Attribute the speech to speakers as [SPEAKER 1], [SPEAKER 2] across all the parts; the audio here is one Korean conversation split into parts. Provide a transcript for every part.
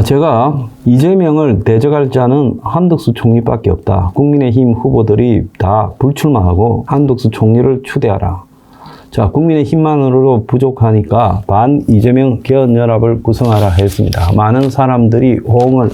[SPEAKER 1] 제가 이재명을 대적할 자는 한덕수 총리밖에 없다. 국민의힘 후보들이 다 불출마하고 한덕수 총리를 추대하라. 자, 국민의힘만으로 부족하니까 반 이재명 개헌연합을 구성하라 했습니다. 많은 사람들이 호응을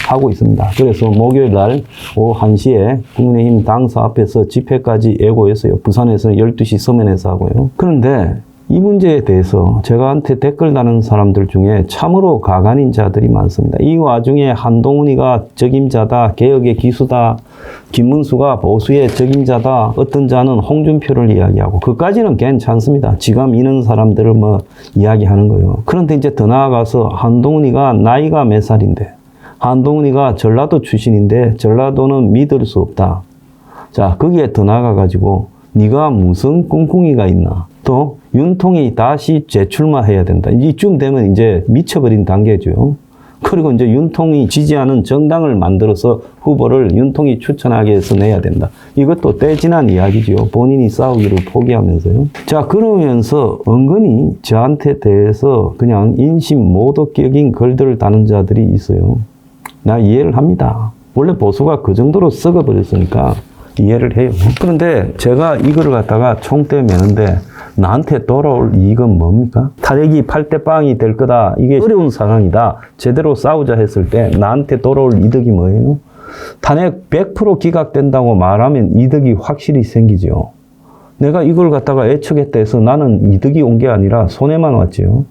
[SPEAKER 1] 하고 있습니다. 그래서 목요일 날 오후 1시에 국민의힘 당사 앞에서 집회까지 예고했어요. 부산에서는 12시 서면에서 하고요. 그런데 이 문제에 대해서 저한테 댓글 다는 사람들 중에 참으로 가관인 자들이 많습니다. 이 와중에 한동훈이가 적임자다, 개혁의 기수다, 김문수가 보수의 적임자다, 어떤 자는 홍준표를 이야기하고, 그까지는 괜찮습니다. 지가 미는 사람들을 뭐 이야기하는 거예요. 그런데 이제 더 나아가서 한동훈이가 나이가 몇 살인데, 한동훈이가 전라도 출신인데 전라도는 믿을 수 없다. 자, 거기에 더 나아가가지고 네가 무슨 꿍꿍이가 있나. 또 윤통이 다시 재출마해야 된다. 이쯤 되면 이제 미쳐버린 단계죠. 그리고 이제 윤통이 지지하는 정당을 만들어서 후보를 윤통이 추천하게 해서 내야 된다. 이것도 떼지난 이야기죠. 본인이 싸우기를 포기하면서요. 자, 그러면서 은근히 저한테 대해서 그냥 인신 모독적인 글들을 다는 자들이 있어요. 나 이해를 합니다. 원래 보수가 그 정도로 썩어버렸으니까 이해를 해요. 그런데 제가 이거를 갖다가 총대 매는데 나한테 돌아올 이익은 뭡니까? 탄핵이 8대 빵이 될 거다. 이게 어려운 상황이다. 제대로 싸우자 했을 때 나한테 돌아올 이득이 뭐예요? 탄핵 100% 기각된다고 말하면 이득이 확실히 생기죠. 내가 이걸 갖다가 애척했다 해서 나는 이득이 온 게 아니라 손해만 왔죠.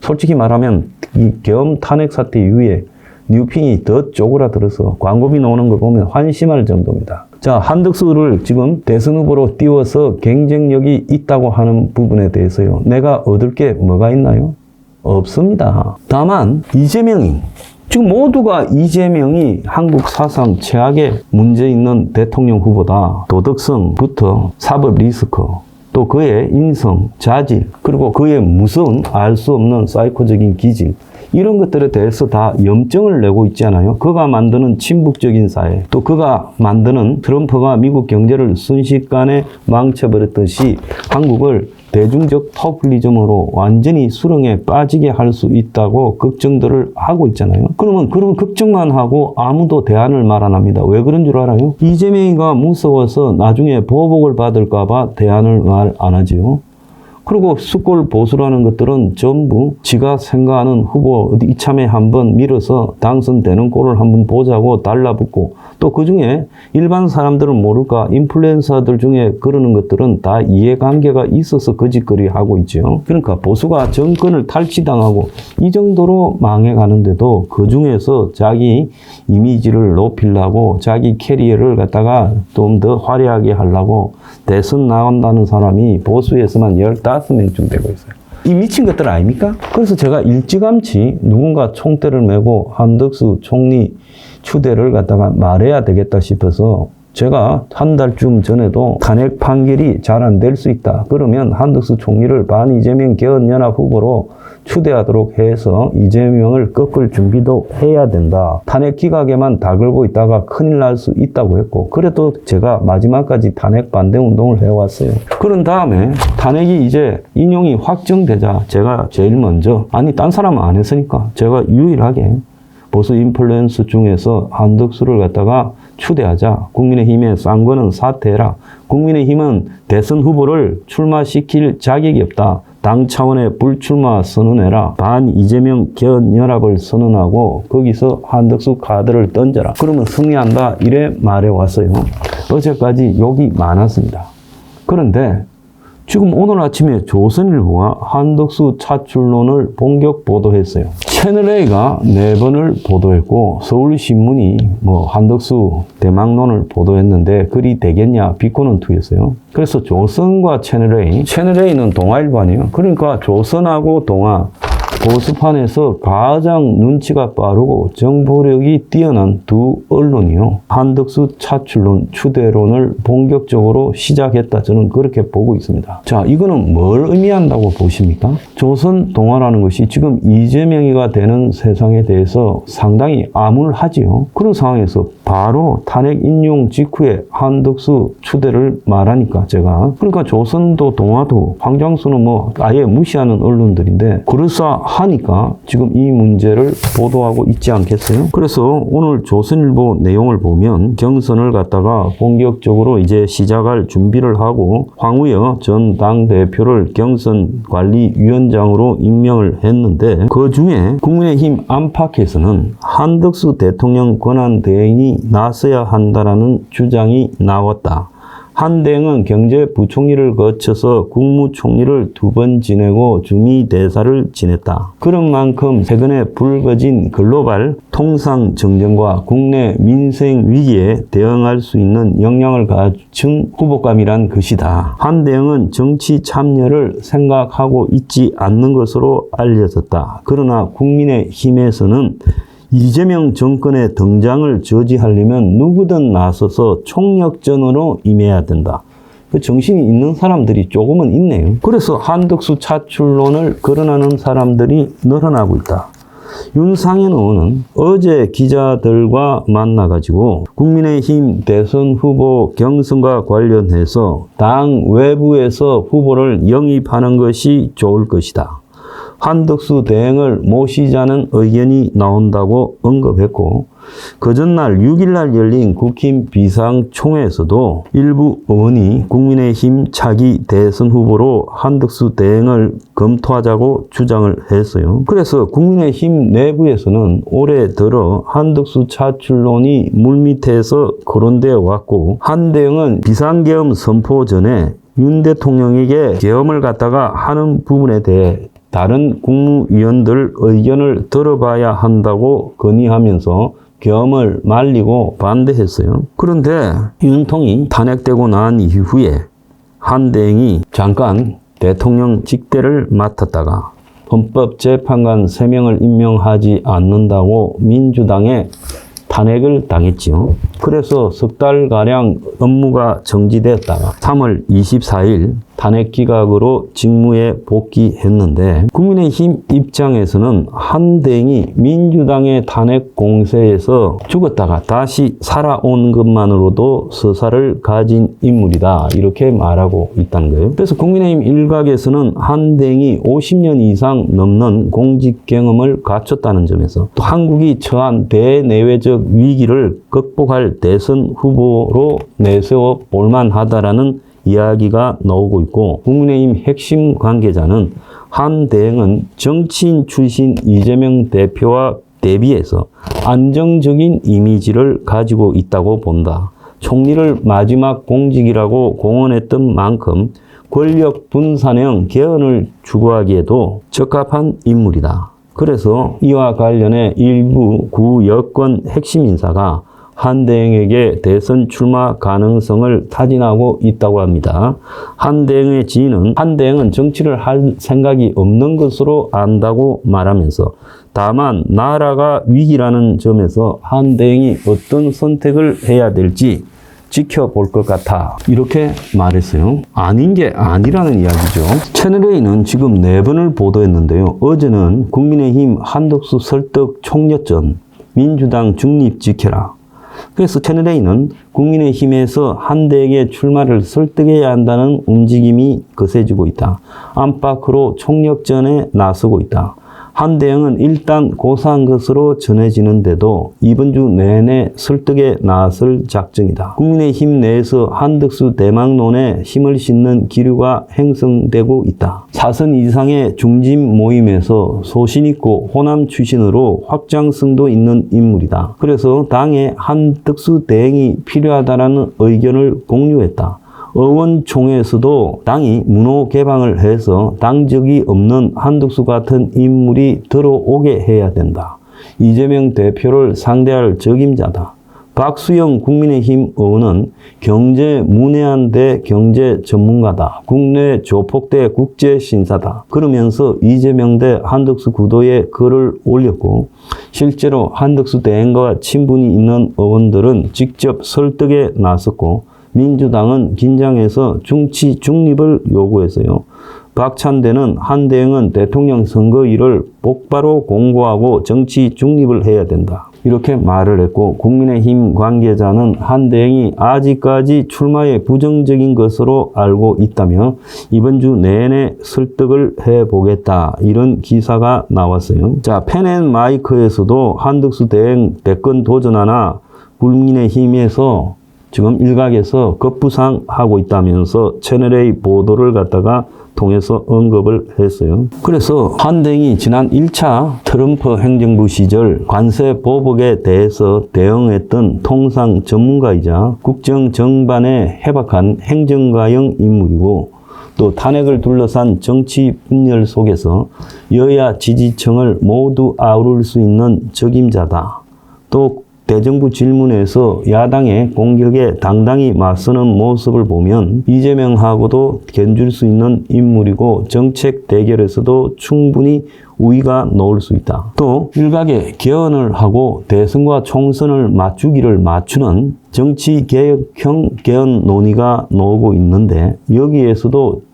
[SPEAKER 1] 솔직히 말하면 이 계엄 탄핵 사태 이후에 뉴핑이 더 쪼그라들어서 광고비 나오는 거 보면 환심할 정도입니다. 자, 한덕수를 지금 대선 후보로 띄워서 경쟁력이 있다고 하는 부분에 대해서요. 내가 얻을 게 뭐가 있나요? 없습니다. 다만 이재명이 지금 모두가 이재명이 한국 사상 최악의 문제 있는 대통령 후보다. 도덕성부터 사법 리스크, 또 그의 인성, 자질, 그리고 그의 무서운 알 수 없는 사이코적인 기질, 이런 것들에 대해서 다 염증을 내고 있잖아요. 그가 만드는 친북적인 사회, 또 그가 만드는 트럼프가 미국 경제를 순식간에 망쳐버렸듯이 한국을 대중적 포퓰리즘으로 완전히 수렁에 빠지게 할 수 있다고 걱정들을 하고 있잖아요. 그러면 그런 걱정만 하고 아무도 대안을 말 안 합니다. 왜 그런 줄 알아요? 이재명이가 무서워서 나중에 보복을 받을까 봐 대안을 말 안 하지요. 그리고 수골 보수라는 것들은 전부 지가 생각하는 후보 어디 이참에 한번 밀어서 당선되는 꼴을 한번 보자고 달라붙고, 또 그중에 일반 사람들은 모를까 인플루엔서들 중에 그러는 것들은 다 이해관계가 있어서 거짓거리 하고 있죠. 그러니까 보수가 정권을 탈취당하고 이 정도로 망해가는데도 그 중에서 자기 이미지를 높이려고 자기 캐리어를 갖다가 좀 더 화려하게 하려고 대선 나온다는 사람이 보수에서만 15명쯤 되고 있어요. 이 미친 것들 아닙니까? 그래서 제가 일찌감치 누군가 총대를 메고 한덕수 총리 추대를 갖다가 말해야 되겠다 싶어서 제가 한 달쯤 전에도 탄핵 판결이 잘 안 될 수 있다. 그러면 한덕수 총리를 반 이재명 개헌연합 후보로 추대하도록 해서 이재명을 꺾을 준비도 해야 된다. 탄핵 기각에만 다 걸고 있다가 큰일 날 수 있다고 했고, 그래도 제가 마지막까지 탄핵 반대 운동을 해왔어요. 그런 다음에 탄핵이 이제 인용이 확정되자 제가 제일 먼저, 아니 딴 사람은 안 했으니까 제가 유일하게 보수 인플루언서 중에서 한덕수를 갖다가 추대하자. 국민의힘에 싼 거는 사퇴해라. 국민의힘은 대선 후보를 출마시킬 자격이 없다. 당 차원의 불출마 선언해라. 반 이재명 개헌연합을 선언하고 거기서 한덕수 카드를 던져라. 그러면 승리한다. 이래 말해왔어요. 어제까지 욕이 많았습니다. 그런데 지금 오늘 아침에 조선일보가 한덕수 차출론을 본격 보도했어요. 채널A가 4번을 보도했고 서울신문이 한덕수 대망론을 보도했는데 글이 되겠냐 비꼬는 투였어요. 그래서 조선과 채널A는 동아일보 아니에요. 그러니까 조선하고 동아 보수판에서 가장 눈치가 빠르고 정보력이 뛰어난 두 언론이요. 한덕수 차출론 추대론을 본격적으로 시작했다. 저는 그렇게 보고 있습니다. 자, 이거는 뭘 의미한다고 보십니까? 조선 동아라는 것이 지금 이재명이가 되는 세상에 대해서 상당히 암울하지요. 그런 상황에서 바로 탄핵 인용 직후에 한덕수 추대를 말하니까 제가, 그러니까 조선도 동아도 황장수는 아예 무시하는 언론들인데, 그래서 하니까 지금 이 문제를 보도하고 있지 않겠어요? 그래서 오늘 조선일보 내용을 보면 경선을 갖다가 본격적으로 이제 시작할 준비를 하고 황우여 전 당대표를 경선관리위원장으로 임명을 했는데 그 중에 국민의힘 안팎에서는 한덕수 대통령 권한대행이 나서야 한다라는 주장이 나왔다. 한대행은 경제부총리를 거쳐서 국무총리를 2번 지내고 주미대사를 지냈다. 그런 만큼 최근에 불거진 글로벌 통상정전과 국내 민생 위기에 대응할 수 있는 역량을 갖춘 후보감이란 것이다. 한대행은 정치 참여를 생각하고 있지 않는 것으로 알려졌다. 그러나 국민의힘에서는 이재명 정권의 등장을 저지하려면 누구든 나서서 총력전으로 임해야 된다. 그 정신이 있는 사람들이 조금은 있네요. 그래서 한덕수 차출론을 거론하는 사람들이 늘어나고 있다. 윤상현 의원은 어제 기자들과 만나가지고 국민의힘 대선 후보 경선과 관련해서 당 외부에서 후보를 영입하는 것이 좋을 것이다. 한덕수 대행을 모시자는 의견이 나온다고 언급했고 그 전날 6일날 열린 국힘 비상총회에서도 일부 의원이 국민의힘 차기 대선 후보로 한덕수 대행을 검토하자고 주장을 했어요. 그래서 국민의힘 내부에서는 올해 들어 한덕수 차출론이 물밑에서 거론되어 왔고 한대행은 비상계엄 선포 전에 윤 대통령에게 계엄을 갖다가 하는 부분에 대해 다른 국무위원들 의견을 들어봐야 한다고 건의하면서 계엄을 말리고 반대했어요. 그런데 윤통이 탄핵되고 난 이후에 한대행이 잠깐 대통령 직대를 맡았다가 헌법재판관 3명을 임명하지 않는다고 민주당에 탄핵을 당했지요. 그래서 석 달가량 업무가 정지되었다가 3월 24일 탄핵 기각으로 직무에 복귀했는데 국민의힘 입장에서는 한대행이 민주당의 탄핵 공세에서 죽었다가 다시 살아온 것만으로도 서사를 가진 인물이다. 이렇게 말하고 있다는 거예요. 그래서 국민의힘 일각에서는 한대행이 50년 이상 넘는 공직 경험을 갖췄다는 점에서 또 한국이 처한 대내외적 위기를 극복할 대선 후보로 내세워 볼만하다라는 이야기가 나오고 있고 국민의힘 핵심 관계자는 한대행은 정치인 출신 이재명 대표와 대비해서 안정적인 이미지를 가지고 있다고 본다. 총리를 마지막 공직이라고 공언했던 만큼 권력 분산형 개헌을 추구하기에도 적합한 인물이다. 그래서 이와 관련해 일부 구 여권 핵심 인사가 한대행에게 대선 출마 가능성을 타진하고 있다고 합니다. 한대행의 지인은 한대행은 정치를 할 생각이 없는 것으로 안다고 말하면서 다만 나라가 위기라는 점에서 한대행이 어떤 선택을 해야 될지 지켜볼 것 같아. 이렇게 말했어요. 아닌 게 아니라는 이야기죠. 채널A는 지금 4번을 보도했는데요. 어제는 국민의힘 한덕수 설득 총력전, 민주당 중립 지켜라. 그래서 채널A는 국민의힘에서 한대행의 출마를 설득해야 한다는 움직임이 거세지고 있다. 안팎으로 총력전에 나서고 있다. 한대행은 일단 고사한 것으로 전해지는데도 이번 주 내내 설득에 나설 작정이다. 국민의힘 내에서 한덕수 대망론에 힘을 싣는 기류가 형성되고 있다. 4선 이상의 중진 모임에서 소신 있고 호남 출신으로 확장성도 있는 인물이다. 그래서 당에 한덕수 대행이 필요하다는 의견을 공유했다. 의원총회에서도 당이 문호 개방을 해서 당적이 없는 한덕수 같은 인물이 들어오게 해야 된다. 이재명 대표를 상대할 적임자다. 박수영 국민의힘 의원은 경제 문외한대 경제 전문가다. 국내 조폭대 국제신사다. 그러면서 이재명 대 한덕수 구도에 글을 올렸고 실제로 한덕수 대행과 친분이 있는 의원들은 직접 설득에 나섰고 민주당은 긴장해서 정치 중립을 요구했어요. 박찬대는 한대행은 대통령 선거일을 똑바로 공고하고 정치 중립을 해야 된다. 이렇게 말을 했고 국민의힘 관계자는 한대행이 아직까지 출마에 부정적인 것으로 알고 있다며 이번 주 내내 설득을 해보겠다 이런 기사가 나왔어요. 자, 펜앤마이크에서도 한덕수 대행 대권 도전하나 국민의힘에서 지금 일각에서 급부상하고 있다면서 채널A 보도를 갖다가 통해서 언급을 했어요. 그래서 한대행이 지난 1차 트럼프 행정부 시절 관세 보복에 대해서 대응했던 통상 전문가이자 국정 정반에 해박한 행정가형 인물이고 또 탄핵을 둘러싼 정치 분열 속에서 여야 지지층을 모두 아우를 수 있는 적임자다. 또 대정부 질문에서 야당의 공격에 당당히 맞서는 모습을 보면 이재명하고도 견줄 수 있는 인물이고 정책 대결에서도 충분히 우위가 놓을 수 있다. 또 일각의 개헌을 하고 대선과 총선을 맞추는 정치개혁형 개헌 논의가 나오고 있는데 여기에서도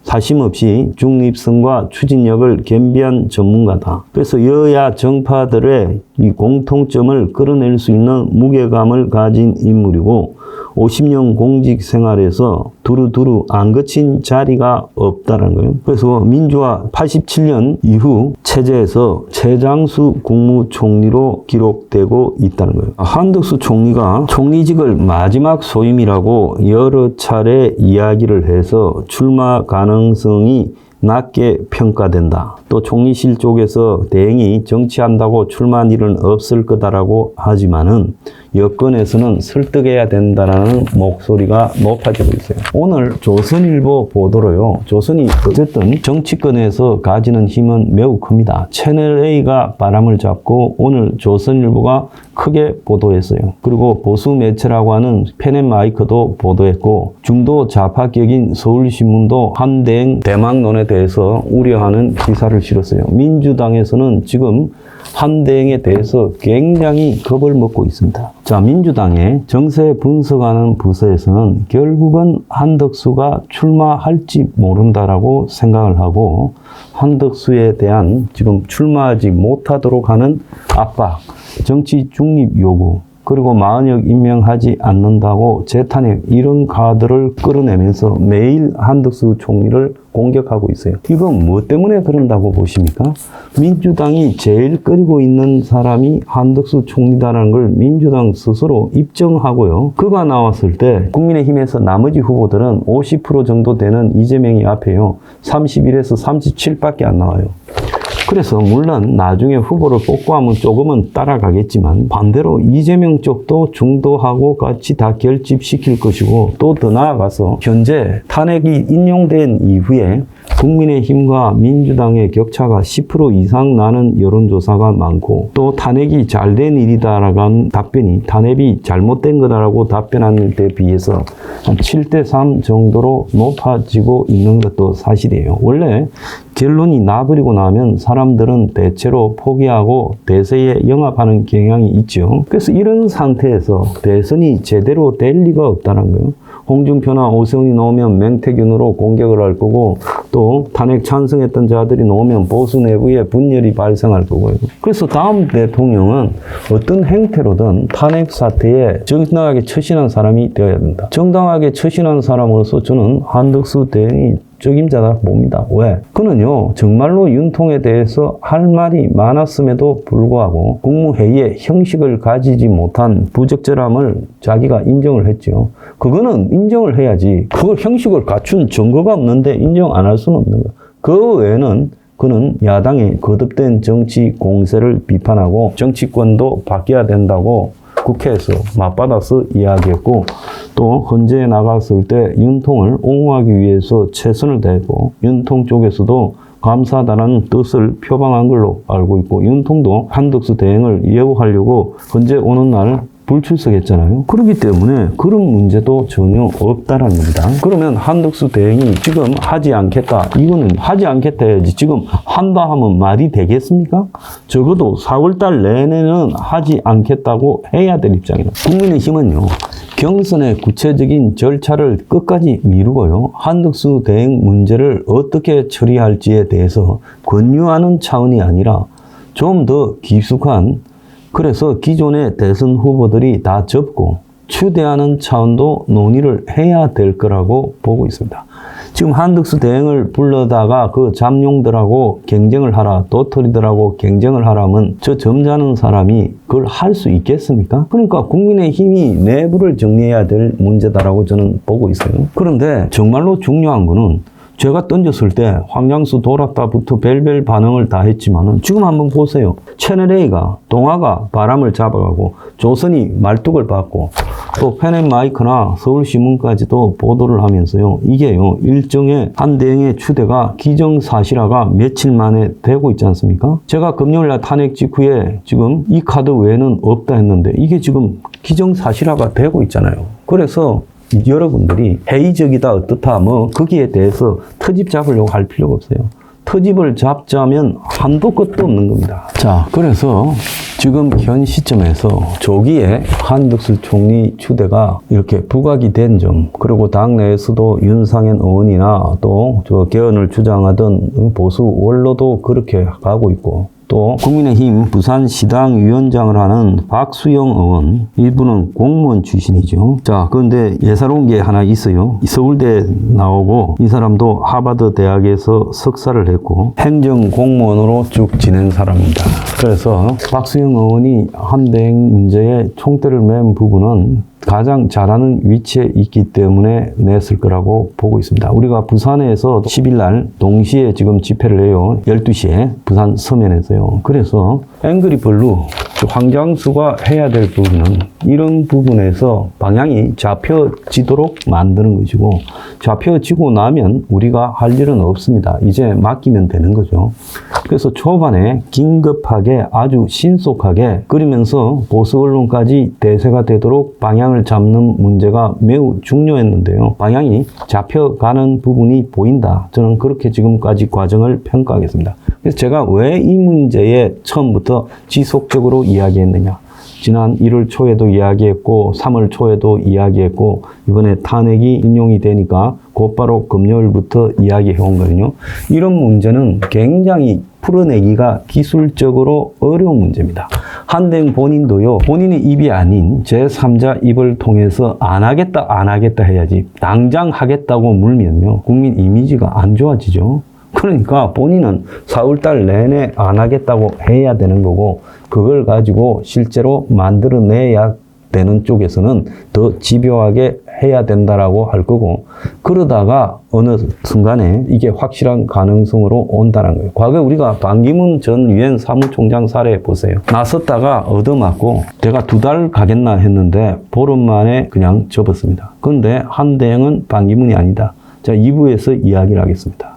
[SPEAKER 1] 사심없이 중립성과 추진력을 겸비한 전문가다. 그래서 여야 정파들의 이 공통점을 끌어낼 수 있는 무게감을 가진 인물이고 50년 공직 생활에서 두루두루 안 거친 자리가 없다는 거예요. 그래서 민주화 87년 이후 체제에서 최장수 국무총리로 기록되고 있다는 거예요. 한덕수 총리가 총리직을 마지막 소임이라고 여러 차례 이야기를 해서 출마 가능성이 낮게 평가된다. 또 총리실 쪽에서 대행이 정치한다고 출마한 일은 없을 거다라고 하지만은 여권에서는 설득해야 된다라는 목소리가 높아지고 있어요. 오늘 조선일보 보도로요. 조선이 어쨌든 정치권에서 가지는 힘은 매우 큽니다. 채널A가 바람을 잡고 오늘 조선일보가 크게 보도했어요. 그리고 보수 매체라고 하는 펜앤마이크도 보도했고 중도 좌파격인 서울신문도 한대행 대망론에 대해서 우려하는 기사를 실었어요. 민주당에서는 지금 한대행에 대해서 굉장히 겁을 먹고 있습니다. 자, 민주당의 정세 분석하는 부서에서는 결국은 한덕수가 출마할지 모른다라고 생각을 하고 한덕수에 대한 지금 출마하지 못하도록 하는 압박, 정치 중립 요구, 그리고 만약 임명하지 않는다고 재탄핵 이런 카드를 끌어내면서 매일 한덕수 총리를 공격하고 있어요. 이건 뭐 때문에 그런다고 보십니까? 민주당이 제일 끓이고 있는 사람이 한덕수 총리다라는 걸 민주당 스스로 입증하고요. 그가 나왔을 때 국민의힘에서 나머지 후보들은 50% 정도 되는 이재명이 앞에요. 31에서 37밖에 안 나와요. 그래서 물론 나중에 후보를 뽑고 하면 조금은 따라가겠지만 반대로 이재명 쪽도 중도하고 같이 다 결집시킬 것이고 또 더 나아가서 현재 탄핵이 인용된 이후에 국민의힘과 민주당의 격차가 10% 이상 나는 여론조사가 많고 또 탄핵이 잘된 일이다라는 답변이 탄핵이 잘못된 거다라고 답변한 데 비해서 한 7대3 정도로 높아지고 있는 것도 사실이에요. 원래 결론이 나버리고 나면 사람들은 대체로 포기하고 대세에 영합하는 경향이 있죠. 그래서 이런 상태에서 대선이 제대로 될 리가 없다는 거예요. 홍준표나 오세훈이 나오면 맹태균으로 공격을 할 거고 또 탄핵 찬성했던 자들이 나오면 보수 내부에 분열이 발생할 거고요. 그래서 다음 대통령은 어떤 행태로든 탄핵 사태에 정당하게 처신한 사람이 되어야 된다. 정당하게 처신한 사람으로서 저는 한덕수 대행이 적임자다 봅니다. 왜? 그는요, 정말로 윤통에 대해서 할 말이 많았음에도 불구하고 국무회의에 형식을 가지지 못한 부적절함을 자기가 인정을 했죠. 그거는 인정을 해야지. 그걸 형식을 갖춘 증거가 없는데 인정 안 할 수는 없는 거예요. 그 외에는 그는 야당의 거듭된 정치 공세를 비판하고 정치권도 바뀌어야 된다고 국회에서 맞받아서 이야기했고 또 헌재에 나갔을 때 윤통을 옹호하기 위해서 최선을 다했고 윤통 쪽에서도 감사하다는 뜻을 표방한 걸로 알고 있고 윤통도 한덕수 대행을 예우하려고 헌재 오는 날 불출석했잖아요. 그렇기 때문에 그런 문제도 전혀 없다라는 겁니다. 그러면 한덕수 대행이 지금 하지 않겠다. 이거는 하지 않겠다 해야지. 지금 한다 하면 말이 되겠습니까? 적어도 4월달 내내는 하지 않겠다고 해야 될 입장이다. 국민의힘은요. 경선의 구체적인 절차를 끝까지 미루고요. 한덕수 대행 문제를 어떻게 처리할지에 대해서 권유하는 차원이 아니라 좀 더 깊숙한 그래서 기존의 대선 후보들이 다 접고 추대하는 차원도 논의를 해야 될 거라고 보고 있습니다. 지금 한덕수 대행을 불러다가 그 잠룡들하고 경쟁을 하라, 도토리들하고 경쟁을 하라면 저 점잖은 사람이 그걸 할 수 있겠습니까? 그러니까 국민의힘이 내부를 정리해야 될 문제다라고 저는 보고 있어요. 그런데 정말로 중요한 거는 제가 던졌을 때 황장수 돌았다부터 별별 반응을 다 했지만은 지금 한번 보세요. 채널A가 동아가 바람을 잡아가고 조선이 말뚝을 받고 또 펜앤마이크나 서울신문까지도 보도를 하면서요. 이게요. 일종의 한 대행의 추대가 기정사실화가 며칠 만에 되고 있지 않습니까? 제가 금요일날 탄핵 직후에 지금 이 카드 외에는 없다 했는데 이게 지금 기정사실화가 되고 있잖아요. 그래서 여러분들이 회의적이다 어떻다 뭐 거기에 대해서 트집 잡으려고 할 필요가 없어요. 트집을 잡자면 한도 끝도 없는 겁니다. 자, 그래서 지금 현 시점에서 조기에 한덕수 총리 추대가 이렇게 부각이 된 점, 그리고 당내에서도 윤상현 의원이나 또 저 개헌을 주장하던 보수 원로도 그렇게 가고 있고, 또 국민의힘 부산시당 위원장을 하는 박수영 의원, 이분은 공무원 출신이죠. 자, 그런데 예사로운 게 하나 있어요. 서울대 나오고 이 사람도 하버드 대학에서 석사를 했고 행정공무원으로 쭉 지낸 사람입니다. 그래서 박수영 의원이 한대행 문제에 총대를 맨 부분은 가장 잘하는 위치에 있기 때문에 냈을 거라고 보고 있습니다. 우리가 부산에서 10일 날 동시에 지금 집회를 해요. 12시에 부산 서면에서요. 그래서 앵그리 블루 황장수가 해야 될 부분은 이런 부분에서 방향이 잡혀지도록 만드는 것이고, 잡혀지고 나면 우리가 할 일은 없습니다. 이제 맡기면 되는 거죠. 그래서 초반에 긴급하게 아주 신속하게 그러면서 보수 언론까지 대세가 되도록 방향을 잡는 문제가 매우 중요했는데요. 방향이 잡혀가는 부분이 보인다. 저는 그렇게 지금까지 과정을 평가하겠습니다. 그래서 제가 왜 이 문제에 처음부터 지속적으로 이야기했느냐. 지난 1월 초에도 이야기했고 3월 초에도 이야기했고 이번에 탄핵이 인용이 되니까 곧바로 금요일부터 이야기해온 거거든요. 이런 문제는 굉장히 풀어내기가 기술적으로 어려운 문제입니다. 한대행 본인도요. 본인의 입이 아닌 제3자 입을 통해서 안 하겠다 해야지 당장 하겠다고 물면요. 국민 이미지가 안 좋아지죠. 그러니까 본인은 4월달 내내 안 하겠다고 해야 되는 거고, 그걸 가지고 실제로 만들어내야 되는 쪽에서는 더 집요하게 해야 된다라고 할 거고, 그러다가 어느 순간에 이게 확실한 가능성으로 온다는 거예요. 과거에 우리가 반기문 전 유엔 사무총장 사례 보세요. 나섰다가 얻어맞고 내가 2달 가겠나 했는데 보름 만에 그냥 접었습니다. 그런데 한대행은 반기문이 아니다. 자, 2부에서 이야기를 하겠습니다.